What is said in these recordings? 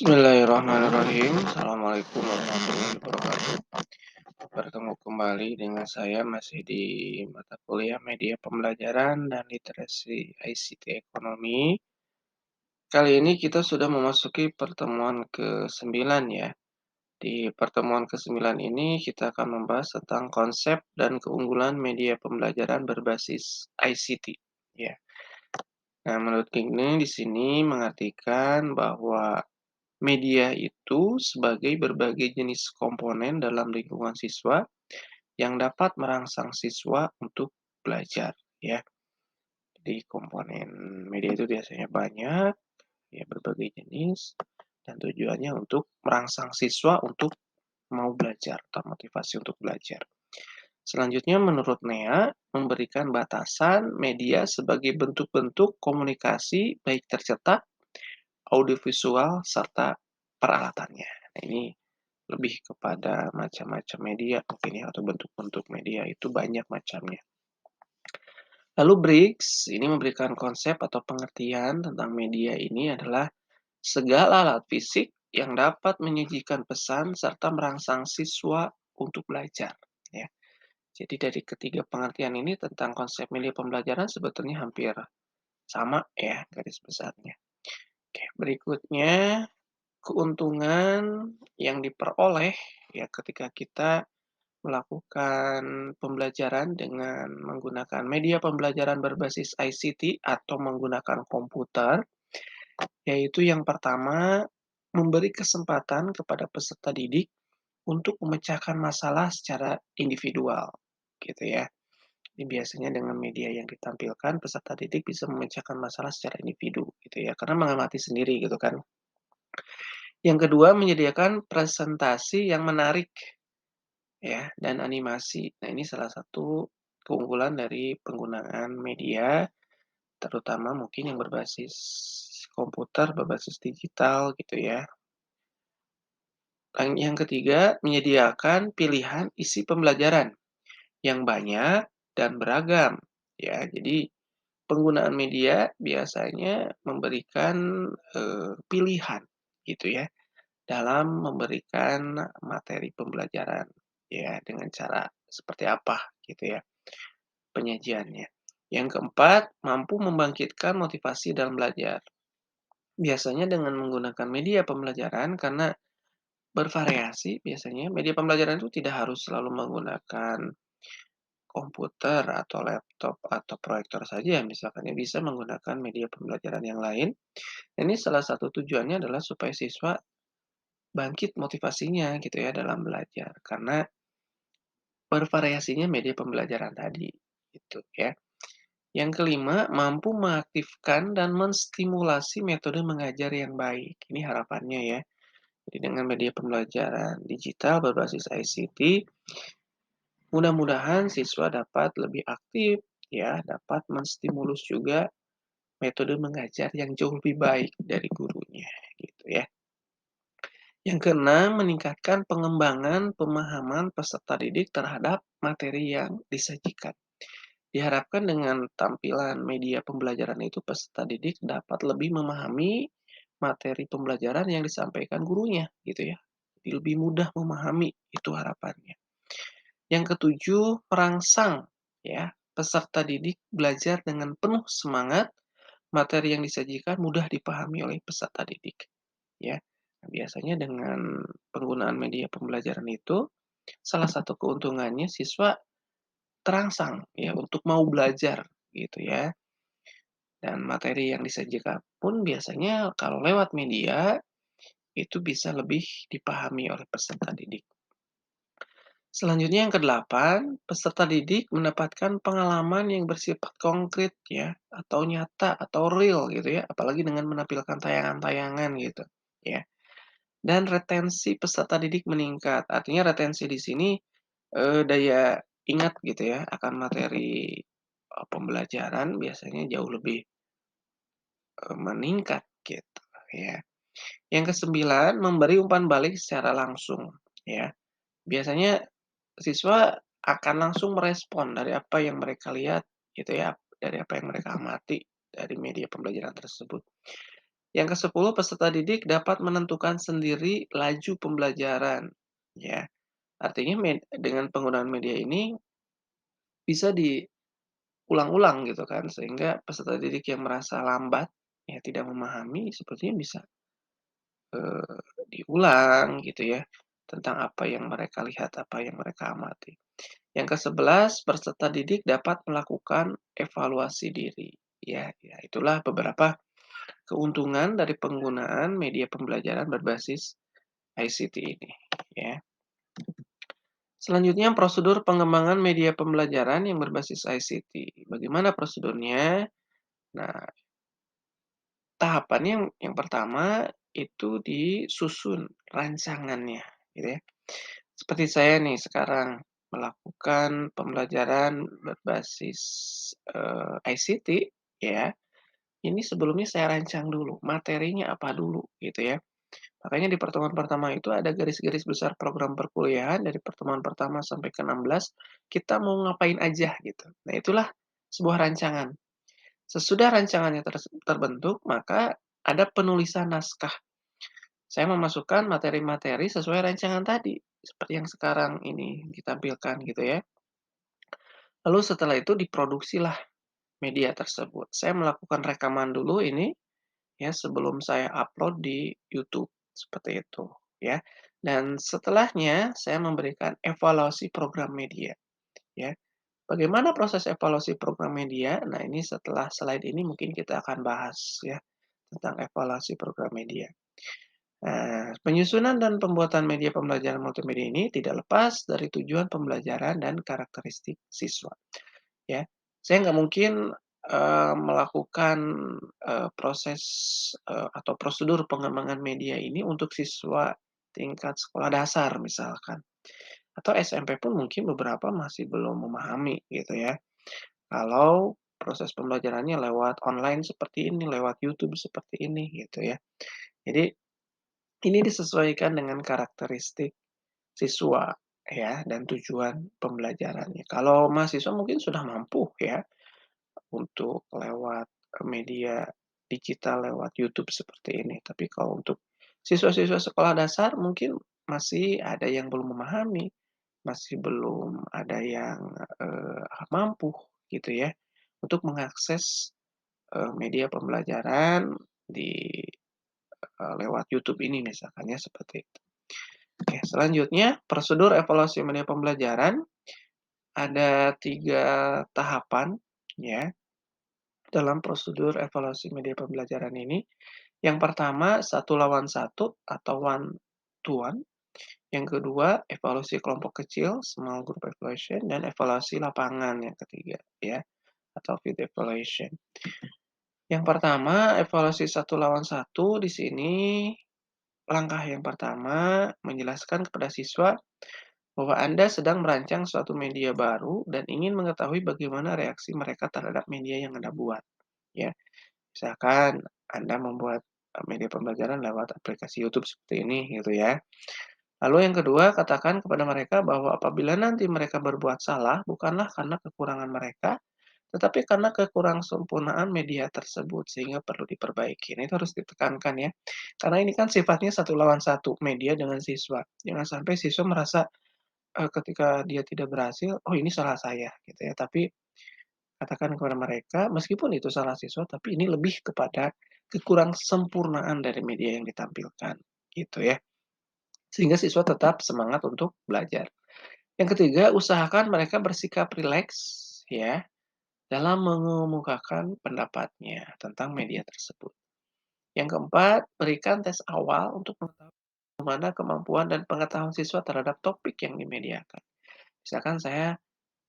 Bismillahirrahmanirrahim. Assalamualaikum warahmatullahi wabarakatuh. Bertemu kembali dengan saya masih di mata kuliah media pembelajaran dan literasi ICT ekonomi. Kali ini kita sudah memasuki pertemuan ke-9 ya. Di pertemuan ke-9 ini kita akan membahas tentang konsep dan keunggulan media pembelajaran berbasis ICT. Ya. Nah, menurut Kingning di sini mengartikan bahwa media itu sebagai berbagai jenis komponen dalam lingkungan siswa yang dapat merangsang siswa untuk belajar, ya. Jadi komponen media itu biasanya banyak, ya berbagai jenis, dan tujuannya untuk merangsang siswa untuk mau belajar atau motivasi untuk belajar. Selanjutnya menurut Nea, memberikan batasan media sebagai bentuk-bentuk komunikasi baik tercetak, audiovisual, serta peralatannya. Nah, ini lebih kepada macam-macam media mungkin ya, atau bentuk-bentuk media itu banyak macamnya. Lalu BRICS ini memberikan konsep atau pengertian tentang media ini adalah segala alat fisik yang dapat menyajikan pesan serta merangsang siswa untuk belajar. Ya. Jadi dari ketiga pengertian ini tentang konsep media pembelajaran sebetulnya hampir sama ya garis besarnya. Oke, berikutnya keuntungan yang diperoleh ya ketika kita melakukan pembelajaran dengan menggunakan media pembelajaran berbasis ICT atau menggunakan komputer, yaitu yang pertama, memberi kesempatan kepada peserta didik untuk memecahkan masalah secara individual, gitu ya. Ini biasanya dengan media yang ditampilkan, peserta didik bisa memecahkan masalah secara individu, gitu ya, karena mengamati sendiri, gitu kan. Yang kedua, menyediakan presentasi yang menarik, ya, dan animasi. Nah, ini salah satu keunggulan dari penggunaan media, terutama mungkin yang berbasis komputer, berbasis digital gitu ya. Dan yang ketiga, menyediakan pilihan isi pembelajaran yang banyak dan beragam. Ya, jadi penggunaan media biasanya memberikan pilihan gitu ya dalam memberikan materi pembelajaran ya dengan cara seperti apa gitu ya penyajiannya. Yang keempat, mampu membangkitkan motivasi dalam belajar. Biasanya dengan menggunakan media pembelajaran karena bervariasi biasanya media pembelajaran itu tidak harus selalu menggunakan komputer atau laptop atau proyektor saja, misalkan ya bisa menggunakan media pembelajaran yang lain. Ini salah satu tujuannya adalah supaya siswa bangkit motivasinya gitu ya dalam belajar karena bervariasinya media pembelajaran tadi gitu ya. Yang kelima, mampu mengaktifkan dan menstimulasi metode mengajar yang baik. Ini harapannya ya. Jadi dengan media pembelajaran digital berbasis ICT, mudah-mudahan siswa dapat lebih aktif ya, dapat menstimulus juga metode mengajar yang jauh lebih baik dari gurunya gitu ya. Yang keenam, meningkatkan pengembangan pemahaman peserta didik terhadap materi yang disajikan. Diharapkan dengan tampilan media pembelajaran itu peserta didik dapat lebih memahami materi pembelajaran yang disampaikan gurunya gitu ya. Jadi lebih mudah memahami itu harapannya. Yang ketujuh, merangsang ya peserta didik belajar dengan penuh semangat, materi yang disajikan mudah dipahami oleh peserta didik ya. Nah, biasanya dengan penggunaan media pembelajaran itu salah satu keuntungannya siswa terangsang ya untuk mau belajar gitu ya. Dan materi yang disajikan pun biasanya kalau lewat media itu bisa lebih dipahami oleh peserta didik. Selanjutnya yang kedelapan, peserta didik mendapatkan pengalaman yang bersifat konkret ya, atau nyata atau real gitu ya, apalagi dengan menampilkan tayangan-tayangan gitu ya. Dan retensi peserta didik meningkat. Artinya retensi di sini daya ingat gitu ya akan materi pembelajaran biasanya jauh lebih meningkat gitu ya. Yang kesembilan, memberi umpan balik secara langsung ya. Biasanya siswa akan langsung merespon dari apa yang mereka lihat gitu ya, dari apa yang mereka amati dari media pembelajaran tersebut. Yang ke-10, peserta didik dapat menentukan sendiri laju pembelajaran, ya. Artinya dengan penggunaan media ini bisa diulang-ulang gitu kan, sehingga peserta didik yang merasa lambat, ya tidak memahami, sepertinya bisa, diulang gitu ya, tentang apa yang mereka lihat, apa yang mereka amati. Yang ke-11, peserta didik dapat melakukan evaluasi diri. Ya, itulah beberapa keuntungan dari penggunaan media pembelajaran berbasis ICT ini, ya. Selanjutnya prosedur pengembangan media pembelajaran yang berbasis ICT. Bagaimana prosedurnya? Nah, tahapannya yang pertama itu disusun rancangannya, gitu ya. Seperti saya nih sekarang melakukan pembelajaran berbasis, ICT, ya. Ini sebelumnya saya rancang dulu, materinya apa dulu, gitu ya. Makanya di pertemuan pertama itu ada garis-garis besar program perkuliahan dari pertemuan pertama sampai ke-16, kita mau ngapain aja gitu. Nah, itulah sebuah rancangan. Sesudah rancangannya terbentuk, maka ada penulisan naskah. Saya memasukkan materi-materi sesuai rancangan tadi, seperti yang sekarang ini ditampilkan gitu ya. Lalu setelah itu diproduksilah media tersebut. Saya melakukan rekaman dulu ini ya sebelum saya upload di YouTube, seperti itu ya. Dan setelahnya saya memberikan evaluasi program media ya. Bagaimana proses evaluasi program media? Nah, ini setelah slide ini mungkin kita akan bahas ya tentang evaluasi program media. Nah, penyusunan dan pembuatan media pembelajaran multimedia ini tidak lepas dari tujuan pembelajaran dan karakteristik siswa, ya. Saya nggak mungkin, melakukan, proses, atau prosedur pengembangan media ini untuk siswa tingkat sekolah dasar misalkan, atau SMP pun mungkin beberapa masih belum memahami gitu ya. Kalau proses pembelajarannya lewat online seperti ini, lewat YouTube seperti ini gitu ya. Jadi ini disesuaikan dengan karakteristik siswa ya dan tujuan pembelajarannya. Kalau mahasiswa mungkin sudah mampu ya untuk lewat, media digital, lewat YouTube seperti ini. Tapi kalau untuk siswa-siswa sekolah dasar mungkin masih ada yang belum memahami, masih belum ada yang, mampu gitu ya untuk mengakses, media pembelajaran di, lewat YouTube ini misalkan ya, seperti itu. Oke, selanjutnya prosedur evaluasi media pembelajaran ada 3 tahapan ya dalam prosedur evaluasi media pembelajaran ini. Yang pertama, satu lawan satu atau one to one. Yang kedua, evaluasi kelompok kecil, small group evaluation, dan evaluasi lapangan yang ketiga ya, atau field evaluation. Yang pertama, evaluasi satu lawan satu di sini langkah yang pertama menjelaskan kepada siswa bahwa Anda sedang merancang suatu media baru dan ingin mengetahui bagaimana reaksi mereka terhadap media yang Anda buat, ya. Misalkan Anda membuat, media pembelajaran lewat aplikasi YouTube seperti ini, gitu ya. Lalu yang kedua, katakan kepada mereka bahwa apabila nanti mereka berbuat salah, bukanlah karena kekurangan mereka, tetapi karena kekurangsempurnaan media tersebut, sehingga perlu diperbaiki. Nah, itu harus ditekankan ya. Karena ini kan sifatnya satu lawan satu, media dengan siswa. Jangan sampai siswa merasa ketika dia tidak berhasil, "Oh ini salah saya," gitu ya. Tapi katakan kepada mereka, meskipun itu salah siswa, tapi ini lebih kepada kekurangsempurnaan dari media yang ditampilkan, gitu ya. Sehingga siswa tetap semangat untuk belajar. Yang ketiga, usahakan mereka bersikap rileks ya, dalam mengemukakan pendapatnya tentang media tersebut. Yang keempat, berikan tes awal untuk mengetahui bagaimana kemampuan dan pengetahuan siswa terhadap topik yang dimediakan. Misalkan saya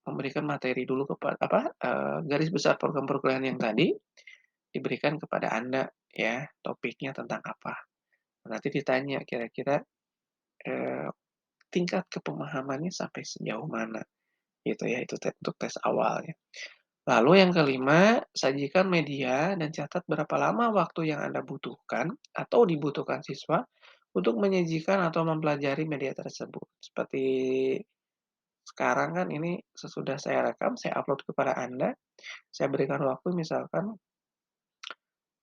memberikan materi dulu kepada garis besar program perkuliahan yang tadi, diberikan kepada Anda ya, topiknya tentang apa. Nanti ditanya kira-kira, eee, tingkat kepemahamannya sampai sejauh mana, gitu ya, itu untuk tes awalnya. Lalu yang kelima, sajikan media dan catat berapa lama waktu yang Anda butuhkan atau dibutuhkan siswa untuk menyajikan atau mempelajari media tersebut. Seperti sekarang kan ini sesudah saya rekam, saya upload kepada Anda, saya berikan waktu misalkan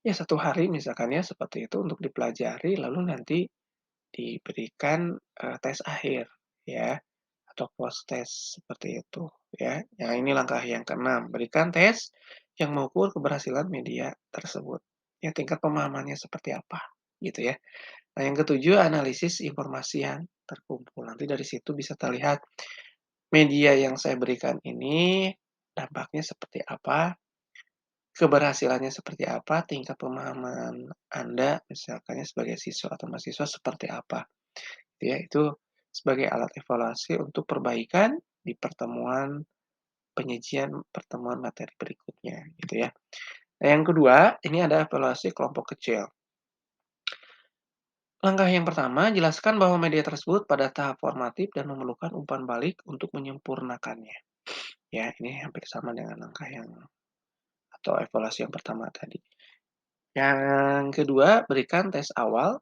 Ya 1 hari misalkan ya seperti itu untuk dipelajari lalu nanti diberikan, tes akhir ya atau post-test seperti itu ya. Nah ini langkah yang keenam, berikan tes yang mengukur keberhasilan media tersebut. Ya tingkat pemahamannya seperti apa gitu ya. Nah yang ketujuh analisis informasi yang terkumpul. Nanti dari situ bisa terlihat media yang saya berikan ini dampaknya seperti apa, keberhasilannya seperti apa, tingkat pemahaman Anda misalkannya sebagai siswa atau mahasiswa seperti apa, gitu ya. Itu sebagai alat evaluasi untuk perbaikan di penyajian pertemuan materi berikutnya, gitu ya. Nah, yang kedua, ini ada evaluasi kelompok kecil. Langkah yang pertama, jelaskan bahwa media tersebut pada tahap formatif dan memerlukan umpan balik untuk menyempurnakannya. Ya, ini hampir sama dengan langkah yang atau evaluasi yang pertama tadi. Yang kedua, berikan tes awal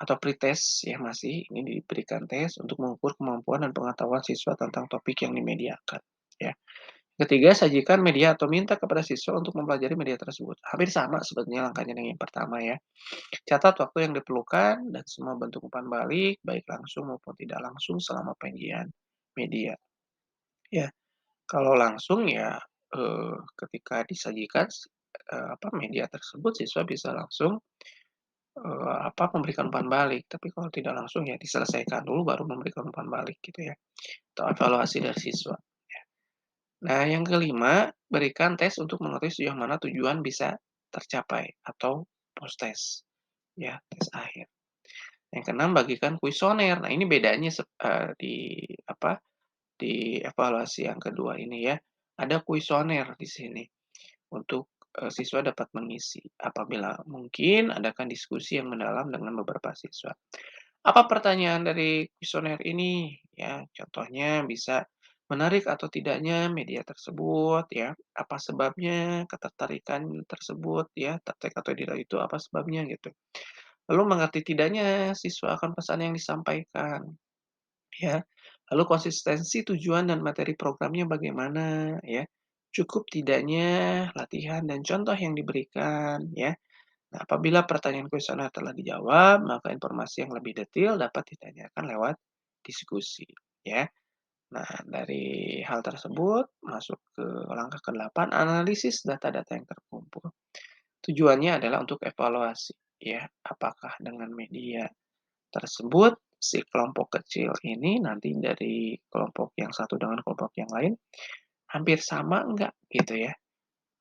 atau pretest ya masih, ini diberikan tes untuk mengukur kemampuan dan pengetahuan siswa tentang topik yang dimediakan, ya. Ketiga, sajikan media atau minta kepada siswa untuk mempelajari media tersebut. Hampir sama sebetulnya langkahnya dengan yang pertama ya. Catat waktu yang diperlukan dan semua bentuk umpan balik, baik langsung maupun tidak langsung selama penyajian media, ya. Kalau langsung ya, ketika disajikan media tersebut siswa bisa langsung memberikan umpan balik, tapi kalau tidak langsung ya diselesaikan dulu baru memberikan umpan balik gitu ya, atau evaluasi dari siswa. Nah yang kelima, berikan tes untuk mengetahui sejauh mana tujuan bisa tercapai atau post-test, ya, tes akhir. Yang keenam, bagikan kuesioner. Nah ini bedanya di evaluasi yang kedua ini ya, ada kuesioner di sini untuk, siswa dapat mengisi. Apabila mungkin, adakan diskusi yang mendalam dengan beberapa siswa. Apa pertanyaan dari kuesioner ini? Ya, contohnya bisa menarik atau tidaknya media tersebut ya, apa sebabnya ketertarikan tersebut ya, tertarik atau tidak itu apa sebabnya gitu. Lalu mengerti tidaknya siswa akan pesan yang disampaikan ya. Lalu konsistensi tujuan dan materi programnya bagaimana ya. Cukup tidaknya latihan dan contoh yang diberikan ya. Nah, apabila pertanyaan kuesioner telah dijawab, maka informasi yang lebih detail dapat ditanyakan lewat diskusi, ya. Nah, dari hal tersebut masuk ke langkah ke-8, analisis data-data yang terkumpul. Tujuannya adalah untuk evaluasi, ya. Apakah dengan media tersebut si kelompok kecil ini nanti dari kelompok yang satu dengan kelompok yang lain hampir sama enggak gitu ya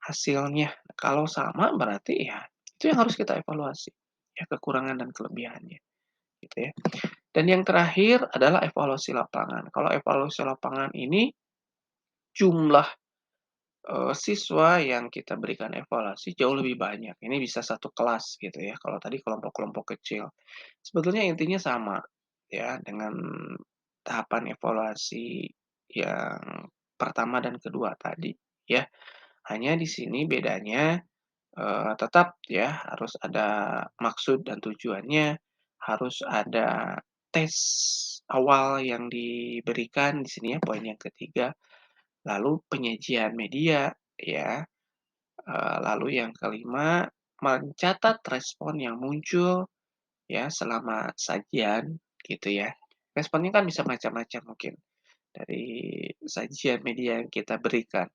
hasilnya. Kalau sama berarti ya itu yang harus kita evaluasi, ya kekurangan dan kelebihannya, gitu ya. Dan yang terakhir adalah evaluasi lapangan. Kalau evaluasi lapangan ini jumlah, siswa yang kita berikan evaluasi jauh lebih banyak. Ini bisa satu kelas gitu ya, kalau tadi kelompok-kelompok kecil. Sebetulnya intinya sama ya dengan tahapan evaluasi yang pertama dan kedua tadi ya. Hanya di sini bedanya tetap ya harus ada maksud dan tujuannya, harus ada tes awal yang diberikan di sini ya poin yang ketiga, lalu penyajian media ya, lalu yang kelima mencatat respon yang muncul ya selama sajian gitu ya. Responnya kan bisa macam-macam mungkin dari sajian media yang kita berikan.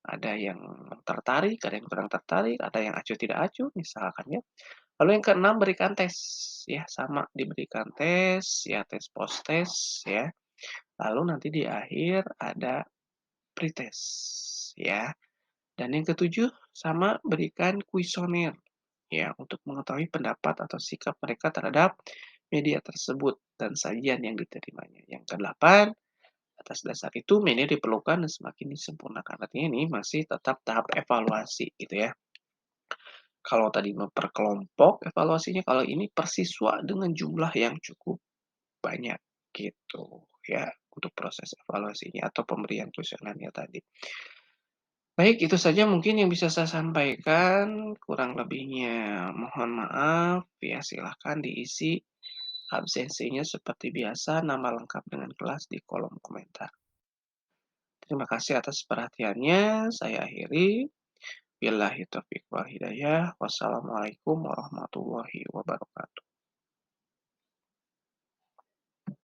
Ada yang tertarik, ada yang kurang tertarik, ada yang acuh tidak acuh misalkan ya. Lalu yang keenam berikan tes, ya sama diberikan tes, ya tes post test ya. Lalu nanti di akhir ada pretest ya. Dan yang ketujuh sama berikan kuesioner ya untuk mengetahui pendapat atau sikap mereka terhadap media tersebut dan sajian yang diterimanya. Yang kedelapan, atas dasar itu media diperlukan dan semakin disempurnakan. Artinya ini masih tetap tahap evaluasi gitu ya. Kalau tadi memperkelompok evaluasinya, kalau ini per siswa dengan jumlah yang cukup banyak gitu ya, untuk proses evaluasinya atau pemberian kuesionernya tadi. Baik, itu saja mungkin yang bisa saya sampaikan, kurang lebihnya mohon maaf ya, silahkan diisi absensinya seperti biasa, nama lengkap dengan kelas di kolom komentar. Terima kasih atas perhatiannya, saya akhiri. Billahi taufiq wal hidayah. Wassalamualaikum warahmatullahi wabarakatuh.